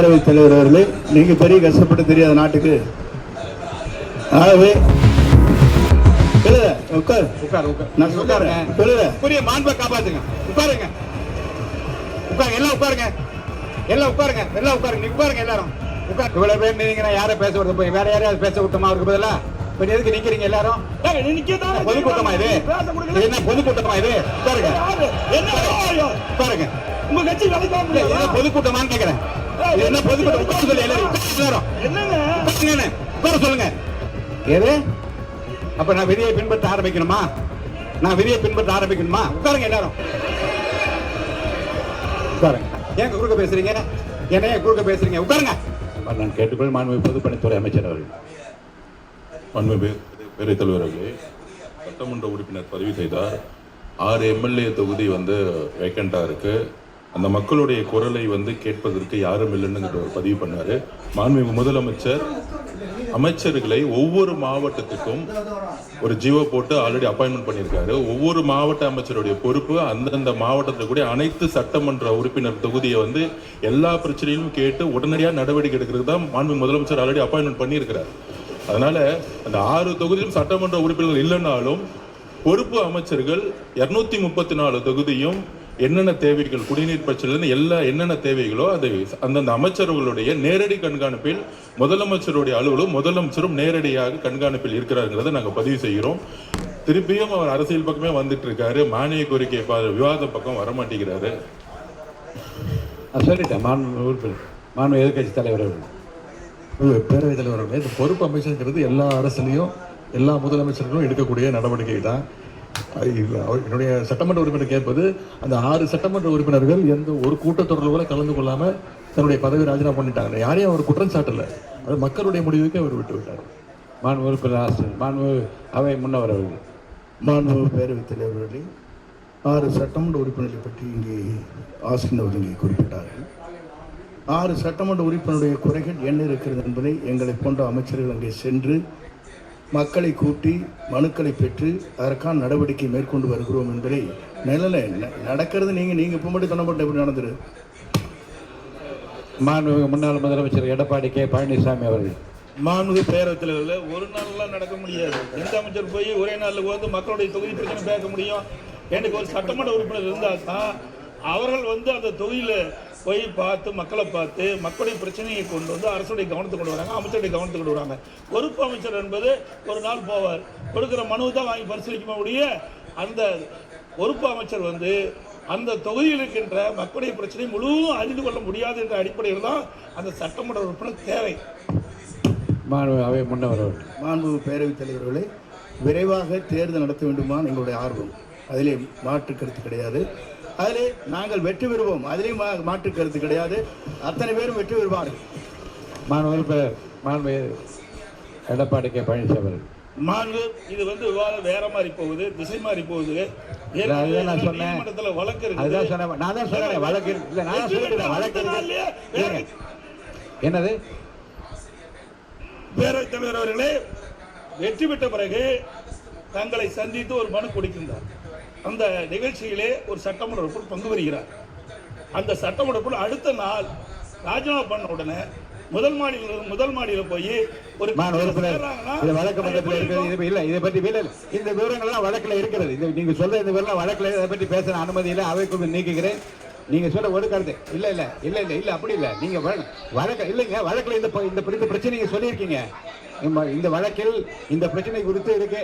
பேரவைத் தலைவர் அவர்களே, நீங்க பெரிய கஷ்டப்பட்டு தெரியாத நாட்டுக்கு. ஆகவே உட்கார் உட்கார் உட்கார் நான் சொல்றேன். புரிய மாண்பை காப்பாத்துங்க. உட்காருங்க உட்காருங்க எல்லாம் உட்காருங்க எல்லாம் உட்காருங்க எல்லாம் உட்காருங்க. நீ உட்காருங்க எல்லாரும் உட்கார். இவ்வளவு பேர் நீங்க யாரை பேச விடுறது போய் வேற யாரையாவது பேச விட்டோமா? அவருக்கு பதிலா இப்ப எதுக்கு நிக்கிறீங்க எல்லாரும்? பொதுக்கூட்டமா இது? என்ன பொதுக்கூட்டமா இது? உட்காருங்க உட்காருங்க. உங்க கட்சி பொதுக்கூட்டமான்னு கேக்குறேன். என்ன பொதுக்கூட்டம்? உட்கார சொல்லி எல்லாரும் என்னங்க உட்கார சொல்லுங்க. ஏது அப்ப நான் விதியை பின்பற்ற ஆரம்பிக்கணுமா? நான் விதியை பின்பற்ற ஆரம்பிக்கணுமா? உட்காருங்க எல்லாரும் உட்காருங்க. ஏன் குறுக்க பேசுறீங்க? என்ன குறுக்க பேசுறீங்க? உட்காருங்க. நான் கேட்டுக்கொள் மாண்புமிகு பொதுப்பணித்துறை அமைச்சர் அவர்கள். மாண்புமிகு பேரவைத் தலைவர் அவர்களே, சட்டமன்ற உறுப்பினர் பதிவு செய்தார். 6 எம்எல்ஏ தொகுதி வேக்கண்டா இருக்கு. அந்த மக்களுடைய குரலை கேட்பதற்கு யாரும் இல்லைன்னு ஒரு பதிவு பண்ணாரு. மாண்புமிகு முதலமைச்சர் அமைச்சர்களை ஒவ்வொரு மாவட்டத்துக்கும் ஒரு ஜியோ போட்டு ஆல்ரெடி அப்பாயின்மெண்ட் பண்ணியிருக்காரு. ஒவ்வொரு மாவட்ட அமைச்சருடைய பொறுப்பு அந்தந்த மாவட்டத்தில் கூட அனைத்து சட்டமன்ற உறுப்பினர் தொகுதியை எல்லா பிரச்சனையும் கேட்டு உடனடியாக நடவடிக்கை எடுக்கிறது தான் மாண்புமிகு முதலமைச்சர் ஆல்ரெடி அப்பாயின்மெண்ட் பண்ணியிருக்கிறார். அதனால அந்த 6 தொகுதியிலும் சட்டமன்ற உறுப்பினர்கள் இல்லைன்னாலும் பொறுப்பு அமைச்சர்கள் 234 தொகுதியும் என்னென்ன தேவைகள், குடிநீர் பிரச்சனை என்னென்ன தேவைகளோ அது அந்தந்த அமைச்சர்களுடைய நேரடி கண்காணிப்பில் முதலமைச்சருடைய அலுவலும் முதலமைச்சரும் நேரடியாக கண்காணிப்பில் இருக்கிறாருங்கிறத நாங்கள் பதிவு செய்கிறோம். திருப்பியும் அவர் அரசியல் பக்கமே வந்துட்டு இருக்காரு. மானிய கோரிக்கை விவாத பக்கம் வரமாட்டேங்கிறாரு. சொல்லிட்டேன். மாண்பு எதிர்கட்சி தலைவர் அவர்கள், பேரவைத் தலைவர் அவர்கள், இந்த பொறுப்பு அமைச்சருங்கிறது எல்லா அரசுலையும் எல்லா முதலமைச்சர்களும் எடுக்கக்கூடிய நடவடிக்கை தான். என்னுடைய சட்டமன்ற உறுப்பினர் கேட்பது, அந்த 6 சட்டமன்ற உறுப்பினர்கள் எந்த ஒரு கூட்டத்தொடரில் கூட கலந்து கொள்ளாமல் தன்னுடைய பதவி ராஜினாமா பண்ணிட்டாங்க. யாரையும் அவர் குற்றம் சாட்டல. அது மக்களுடைய முடிவுக்கு அவர் விட்டு விட்டார். மாண்பு உறுப்பினர் மாண்பு அவை முன்னவர் அவர்கள். மாண்பு பேரவைத் தலைவர்களே, 6 சட்டமன்ற உறுப்பினர்களை பற்றி இங்கே ஆசிரியர் அவர்கள் இங்கே குறிப்பிட்டார்கள். 6 சட்டமன்ற உறுப்பினருடைய குறைகள் என்ன இருக்கிறது என்பதை எங்களை போன்ற அமைச்சர்கள் அங்கே சென்று மக்களை கூட்டி மனுக்களை பெற்று அதற்கான நடவடிக்கை மேற்கொண்டு வருகிறோம் என்பதை நடக்கிறது. நீங்க இப்போ மட்டும் தனப்பட்ட எப்படி நடந்துரு? மாண்புமிகு முன்னாள் முதலமைச்சர் எடப்பாடி கே பழனிசாமி அவர்கள். மாண்புமிகு பேரவைத் தலைவர்கள், ஒரு நாள்லாம் நடக்க முடியாது. எந்த அமைச்சர் போய் ஒரே நாளில் மக்களுடைய தொகுதி பிரச்சனை பேச முடியும்? எனக்கு ஒரு சட்டமன்ற உறுப்பினர் இருந்தால் தான் அவர்கள் அந்த தொகுதியில் போய் பார்த்து மக்களை பார்த்து மக்களுடைய பிரச்சனையை கொண்டு அரசுடைய கவனத்துக்கு கொண்டு வராங்க, அமைச்சருடைய கவனத்துக்கு கொண்டு வராங்க. பொறுப்பு அமைச்சர் என்பது ஒரு நாள் போவார், கொடுக்குற மனுவை தான் வாங்கி பரிசீலிக்க முடிய. அந்த பொறுப்பு அமைச்சர் அந்த தொகுதியில் இருக்கின்ற மக்களுடைய பிரச்சனை முழுவதும் அறிந்து கொள்ள முடியாது என்ற அடிப்படையில் தான் அந்த சட்டமன்ற உறுப்பினர் தேவை. அவை முன்னவர். மாண்பு பேரவைத் தலைவர்களே, விரைவாக தேர்தல் நடத்த வேண்டுமா எங்களுடைய ஆர்வம். அதிலே மாற்று கருத்து கிடையாது. அதிலே நாங்கள் வெற்றி பெறுவோம், அதிலேயும் மாற்று கருத்து கிடையாது. அத்தனை பேரும் வெற்றி பெறுவார்கள். மாண்பு எடப்பாடி கே பழனிசாமி அவர்கள். மாண்பு இது விவாதம் வேற மாதிரி போகுது, திசை மாதிரி போகுது. நான் சொன்னேன் வழக்கு இருக்கு. நான் தான் சொன்னேன் வழக்கு இல்லை. நான் சொல்லிட்டேன் வழக்கு என்னது? பேரவைத் தலைவர் அவர்களே, வெற்றி பெற்ற பிறகு தங்களை சந்தித்து ஒரு மனு கொடுக்கின்றார். அந்த நிகழ்ச்சியிலே ஒரு சட்டமன்ற உறுப்பினர் பங்கு பெறுகிறார். அந்த சட்டமன்ற உறுப்பினர் அடுத்த நாள் ராஜினாமா பண்ண உடனே முதல் மாடியில் போய் ஒரு வழக்கு மன்றத்தில் இருக்கிறது. இல்லை, இதை பற்றி இந்த விவரங்கள்லாம் வழக்கில் இருக்கிறது. இது நீங்க சொல்ற இந்த விவரம் வழக்கில் இதை பற்றி பேச அனுமதி இல்லை. அவைக்குழு நீக்குகிறேன். நீங்க சொல்ல ஒரு கருத்து இல்ல இல்ல இல்ல இல்ல இல்ல அப்படி இல்ல. நீங்க வழக்கு இல்லைங்க, வழக்கில் இந்த பிரச்சனை நீங்க சொல்லியிருக்கீங்க. இந்த வழக்கில் இந்த பிரச்சனை குறித்து இருக்கு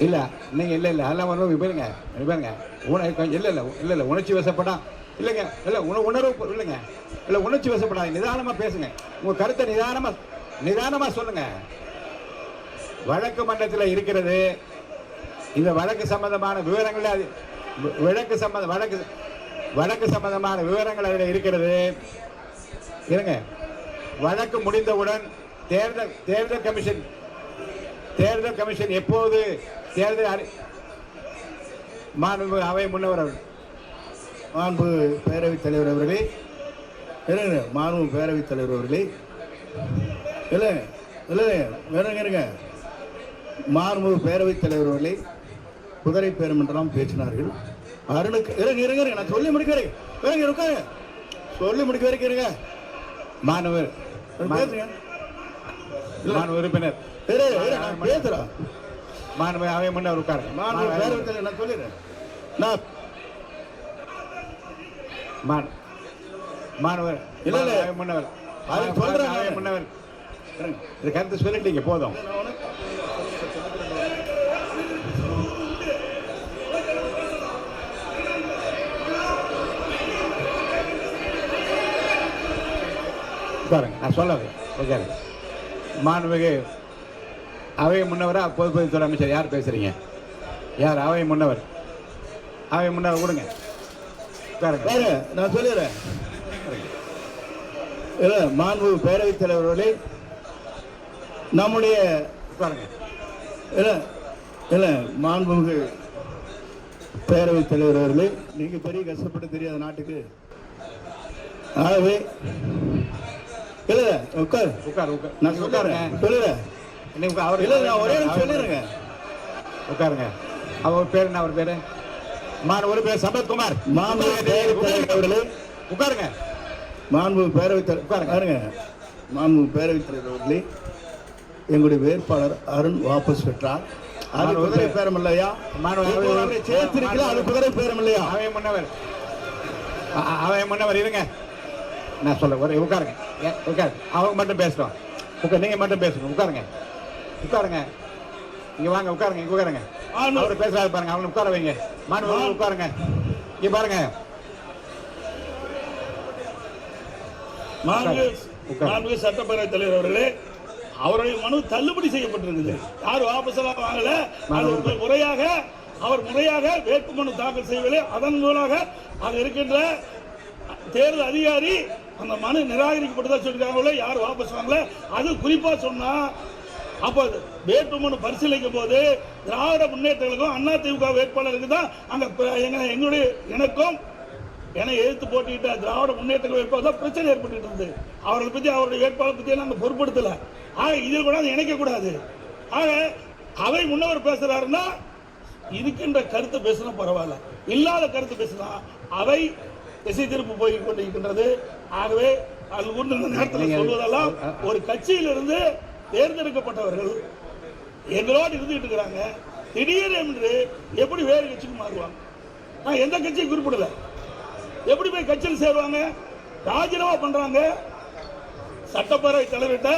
இல்ல. நீங்க இல்ல இல்ல அதெல்லாம் பாருங்க இல்ல இல்ல இல்ல இல்ல உணர்ச்சி வசப்படா இல்லைங்க. இல்ல உணர்வு இல்லைங்க. இல்ல உணர்ச்சி வசப்படாது. நிதானமா பேசுங்க. உங்க கருத்தை நிதானமா சொல்லுங்க. வழக்கு மன்றத்தில் இருக்கிறது. இந்த வழக்கு சம்பந்தமான விவரங்கள் வழக்கு சம்பந்தமான விவரங்கள் அதில் இருக்கிறது. இருங்க. வழக்கு முடிந்தவுடன் தேர்தல் கமிஷன் எப்போது தேர்தல் மாண்பு அவை முன்னவர் மாண்பு பேரவைத் தலைவர் அவர்களே, மாண்பு பேரவைத் தலைவர் அவர்களே, இருங்க. மாண்பு பேரவைத் தலைவர் அவர்களே, குதிரை பேரம் என்றெல்லாம் பேசினார்கள். அருணுக்கு இருங்க நான் சொல்லி முடிக்க வரைக்கும் இருக்காங்க சொல்லி முடிக்க வரைக்கும் இருங்க. மாணவர் உறுப்பினர் பேசுறேன். மாணவர் அவை முன்னவர் உட்காருங்க. மாணவர் நான் சொல்லிடுறேன். மாணவர் இல்ல முன்னவர் அது சொல்றேன். முன்னவர் இது கருத்து சொல்லிட்டீங்க போதும். உட்காருங்க நான் சொல்ல உட்காரு. மாண்புமிகு அவை முன்னவரா பொதுப்பணித்துறை அமைச்சர் யார் பேசுறீங்க? யார் அவை முன்னவர்? அவை முன்னவர் கொடுங்க. உட்காருங்க நான் சொல்லிடுறேன். இல்லை மாண்புமிகு பேரவைத் தலைவர்களே நம்முடைய உட்காருங்க. இல்லை மாண்புமிகு பேரவைத் தலைவர் அவர்களே நீங்க பெரிய கஷ்டப்பட்டு தெரியாத நாட்டுக்கு. ஆகவே இல்லை உட்காரு நான் சொல்லுறேன் சொல்லுறேன். அவர் இல்லை நான் ஒரே சொல்லிடுறேங்க. உட்காருங்க. அவர் பேர் என்ன? அவர் பேரு ஒரு பேர் சம்பத்குமார். அவர்களே உட்காருங்க. மாண்பு பேரவைத் தலைவர் உட்காருங்க. மாண்பு பேரவைத் தலைவர் அவர்களே எங்களுடைய வேட்பாளர் அருண் வாபஸ் பெற்றார். அது குதிரை பேரம் இல்லையா? சேர்த்திருக்கலாம். அது குதிரை பேரம் இல்லையா? அவை முன்னவர் இருங்க நான் சொல்ல ஒரு உட்காருங்க. உட்காரு அவங்க மட்டும் பேசுறோம். நீங்க மட்டும் பேசணும். உட்காருங்க உட்காருங்க. இங்க வாங்க உட்காருங்க. இங்க உட்காருங்க. அவர் பேசுறாரு பாருங்க. அவங்களை உட்கார வைங்க. மாணவர்கள் உட்காருங்க. இங்க பாருங்க. மாண்புமிகு சட்டப்பேரவை தலைவர் அவர்களே அவருடைய மனு தள்ளுபடி செய்யப்பட்டிருக்குது. யார் வாபஸெல்லாம் வாங்கல. அவர் முறையாக வேட்புமனு தாக்கல் செய்யவில்லை. அதன் மூலமாக அங்க இருக்கின்ற தேர்தல் அதிகாரி அந்த மனு நிராகரிக்கப்பட்டதா சொல்லிருக்காங்களோ யார் வாபஸ் வாங்கல. அது குறிப்பா சொன்னா அப்போ வேட்புமனு பரிசீலிக்கும் போது திராவிட முன்னேற்றங்களுக்கும் அதிமுக வேட்பாளருக்கு தான் அங்க எங்களுடைய எனக்கும் என எதிர்த்து போட்டியிட்ட திராவிட முன்னேற்ற வேட்பாளர் பிரச்சனை ஏற்பட்டு இருந்தது. அவர்களை பத்தி அவருடைய வேட்பாளர் பத்தி நாங்கள் பொருட்படுத்தல. ஆக இதில் கூட இணைக்க கூடாது. ஆக அவை முன்னவர் பேசுறாருன்னா இருக்கின்ற கருத்தை பேசினா பரவாயில்ல, இல்லாத கருத்து பேசினா அவை திசை திருப்பு போய் கொண்டிருக்கின்றது. ஆகவே அது இந்த நேரத்தில் சொல்வதெல்லாம் ஒரு கட்சியிலிருந்து தேர்ந்தெடுக்கப்பட்டவர்கள் எங்களோடு இருந்துகிட்டு இருக்கிறாங்க. திடீரென்று எப்படி வேறு கட்சிக்கு மாறுவாங்க? நான் எந்த கட்சியும் குறிப்பிடல. எப்படி போய் கட்சியில் சேருவாங்க? ராஜினாமா பண்றாங்க. சட்டப்பேரவை தலைவர்கிட்ட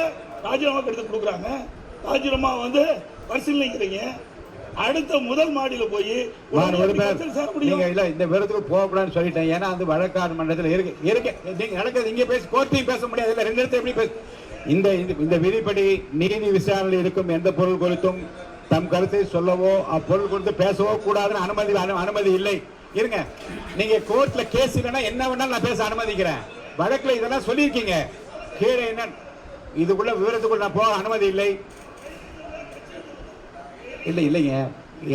ராஜினாமா கடிதம் கொடுக்குறாங்க. ராஜினாமா பரிசீலிக்கிறீங்க. அடுத்த முதல் மாடியில போய் இந்த விருதுக்கு போகக்கூடாதுன்னு சொல்லிட்டேன். ஏன்னா அந்த வழக்காடு மன்றத்தில் இருக்கு நீங்க நடக்கிறது. இங்க பேச கோர்ட்டையும் பேச முடியாது. இல்ல ரெண்டு இடத்துல எப்படி பேச இந்த விதிப்படி நீதி விசாரணையில் இருக்கும் எந்த பொருள் குறித்தும் தம் கருத்தை சொல்லவோ அப்பொருள் குறித்து பேசவோ கூடாதுன்னு அனுமதி இல்லை. இருங்க, நீங்க கோர்ட்ல கேஸ் இல்லைன்னா என்ன வேணாலும் நான் பேச அனுமதிக்கிறேன். வழக்குல இதெல்லாம் சொல்லியிருக்கீங்க. கீழே என்ன இதுக்குள்ள விவரத்துக்குள்ள நான் போக அனுமதி இல்லை. இல்லைங்க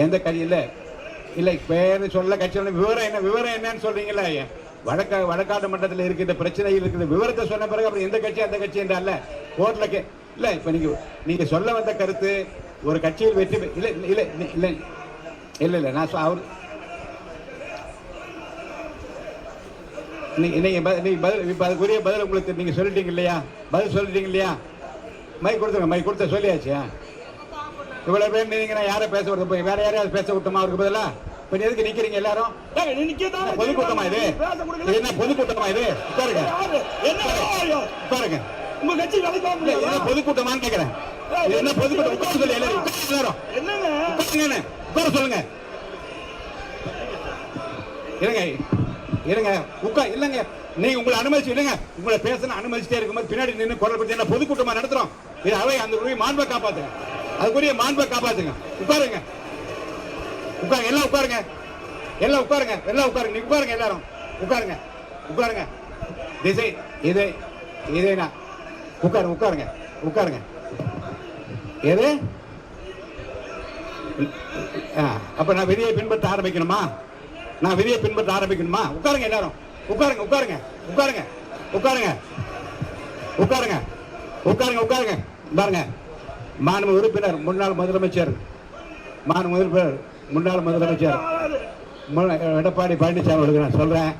எந்த கட்சி இல்லை பேரு சொல்ல கட்சி விவரம் என்னன்னு சொல்றீங்களா? வழக்காடு மன்றத்தில் இருக்கிற பிரச்சனையில் இருக்கிற விவரத்தை சொன்ன பிறகு அப்புறம் எந்த கட்சி அந்த கட்சி என்றால கோர்ட்ல இல்ல. இப்ப நீங்க சொல்ல வந்த கருத்து ஒரு கட்சியில் வெற்றி இல்ல நான் அவர் அதுக்குரிய பதில் உங்களுக்கு நீங்க சொல்லிட்டீங்க இல்லையா? பதில் சொல்லிட்டீங்க இல்லையா? மைக் கொடுத்த சொல்லியாச்சு. இவ்வளவு பேர் நீங்க யாரை பேச விடுறது? போய் வேற யாரையாவது பேச விட்டோமா? அவருக்கு பதிலா இப்ப எதுக்கு நிக்கிறீங்க எல்லாரும்? பொதுக்கூட்டமா இது? என்ன பொதுக்கூட்டமா இது? உட்காருங்க உட்காருங்க. உங்க கட்சி பொதுக்கூட்டமான்னு கேக்குறேன். என்ன பொதுக்கூட்டம்? உட்கார சொல்லி எல்லாரும் உட்கார சொல்லுங்க. இருங்க இல்லங்க நீங்க உங்களை அனுமதிச்சு இல்லங்க. உங்களை பேசணும் அனுமதிச்சுட்டே இருக்கும்போது பின்னாடி நின்று குரல் கொடுத்து என்ன பொதுக்கூட்டமா நடத்துறோம்? இது அவை அந்த மாண்பை காப்பாத்துங்க. அதுக்குரிய மாண்பை காப்பாத்துங்க. உட்காருங்க எல்லாம் உட்காருங்க. நீங்க உட்காருங்க. எல்லாரும் உட்காருங்க. திசை இதே உட்காருங்க. எது அப்ப நான் விதியை பின்பற்ற ஆரம்பிக்கணுமா? உட்காருங்க எல்லாரும். உட்காருங்க. பாருங்க, மாண்பு உறுப்பினர் முன்னாள் முதலமைச்சர் எடப்பாடி பழனிசாமி அவர்களுக்கு நான் சொல்றேன்,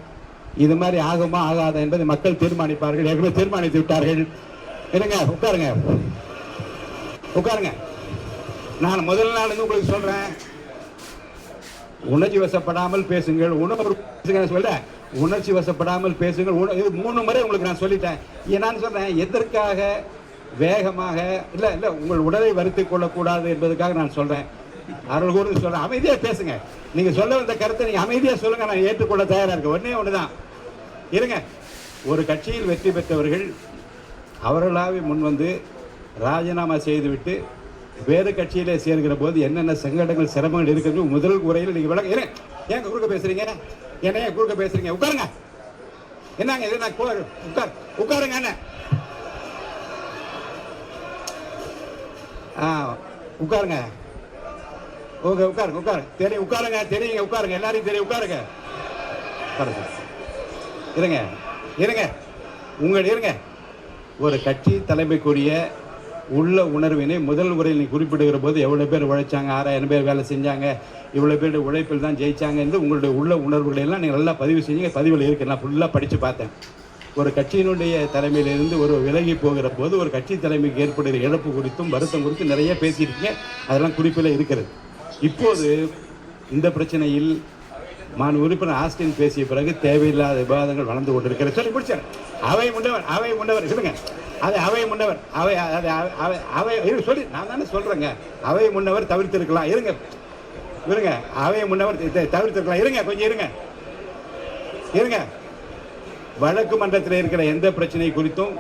இது மாதிரி ஆகுமா ஆகாதா என்பதை மக்கள் தீர்மானிப்பார்கள். ஏற்கனவே தீர்மானித்து விட்டார்கள். இருங்க, உட்காருங்க உட்காருங்க. நான் முதல் நாள் உங்களுக்கு சொல்றேன், உணர்ச்சி வசப்படாமல் பேசுங்கள். உணர்ச்சி வசப்படாமல் பேசுங்கள். இது 3 முறை உங்களுக்கு நான் சொல்லிட்டேன். நான் சொல்றேன், எதற்காக வேகமாக இல்ல உங்கள் உடலை வருத்திக் கொள்ளக்கூடாது என்பதற்காக நான் சொல்றேன். அவர்கள் கூட சொல்றேன், அமைதியா பேசுங்க. நீங்க சொல்ல வந்த கருத்தை நீங்க அமைதியா சொல்லுங்க, நான் ஏற்றுக்கொள்ள தயாரா இருக்கேன். ஒன்னே ஒண்ணுதான், இருங்க. ஒரு கட்சியில் வெற்றி பெற்றவர்கள் அவர்களாவே முன் வந்து ராஜினாமா செய்துவிட்டு வேறு கட்சியிலே சேர்கிற போது என்னென்ன சங்கடங்கள் சிரமங்கள் இருக்கிறது முதல் உரையில் நீங்க விளக்க. ஏன் குறுக்க பேசுறீங்க? என்ன குறுக்க பேசுறீங்க? உட்காருங்க. என்னங்க இது? நான் உட்காருங்க. என்ன உட்காருங்க. ஓகே, உட்காருங்க. தெரியும், உட்காருங்க. தெரியுங்க, உட்காருங்க. எல்லாரையும் தெரியும், உட்காருங்க. இருங்க. இருங்க. ஒரு கட்சி தலைமைக்குரிய உள்ள உணர்வினை முதல் உரையில் நீ குறிப்பிடுகிற போது எவ்வளவு பேர் உழைச்சாங்க, 6000 பேர் வேலை செஞ்சாங்க, இவ்வளவு பேர் உழைப்பில் தான் ஜெயிச்சாங்க என்று உங்களுடைய உள்ள உணர்வுகளை எல்லாம் நீங்கள் நல்லா பதிவு செஞ்சீங்க. பதிவில் இருக்கு, நான் ஃபுல்லாக படித்து பார்த்தேன். ஒரு கட்சியினுடைய தலைமையிலிருந்து ஒரு விலகி போகிற போது ஒரு கட்சி தலைமைக்கு ஏற்படுகிற இழப்பு குறித்தும் வருத்தம் குறித்தும் நிறைய பேசியிருக்கீங்க. அதெல்லாம் குறிப்பில் இருக்கிறது. இப்போது இந்த பிரச்சனையில் உறுப்பினர் ஆஸ்டின் பேசிய பிறகு தேவையில்லாத விவாதங்கள் வளர்ந்து கொண்டிருக்கிறது. சொல்லி முடிச்சார். அவை முன்னவர் சொல்லுங்க. அது அவை முன்னவர் சொல்லி நான் தானே சொல்றேங்க. அவை முன்னவர் தவிர்த்திருக்கலாம். இருங்க. அவை முன்னவர் தவிர்த்திருக்கலாம். கொஞ்சம் இருங்க. வழக்கு மன்றத்தில் இருக்கிற எந்த பிரச்சனை குறித்தும்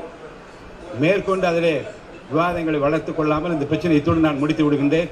மேற்கொண்டு அதிலே விவாதங்களை வளர்த்துக் கொள்ளாமல் இந்த பிரச்சனை இத்துடன் நான் முடித்து விடுகின்றேன்.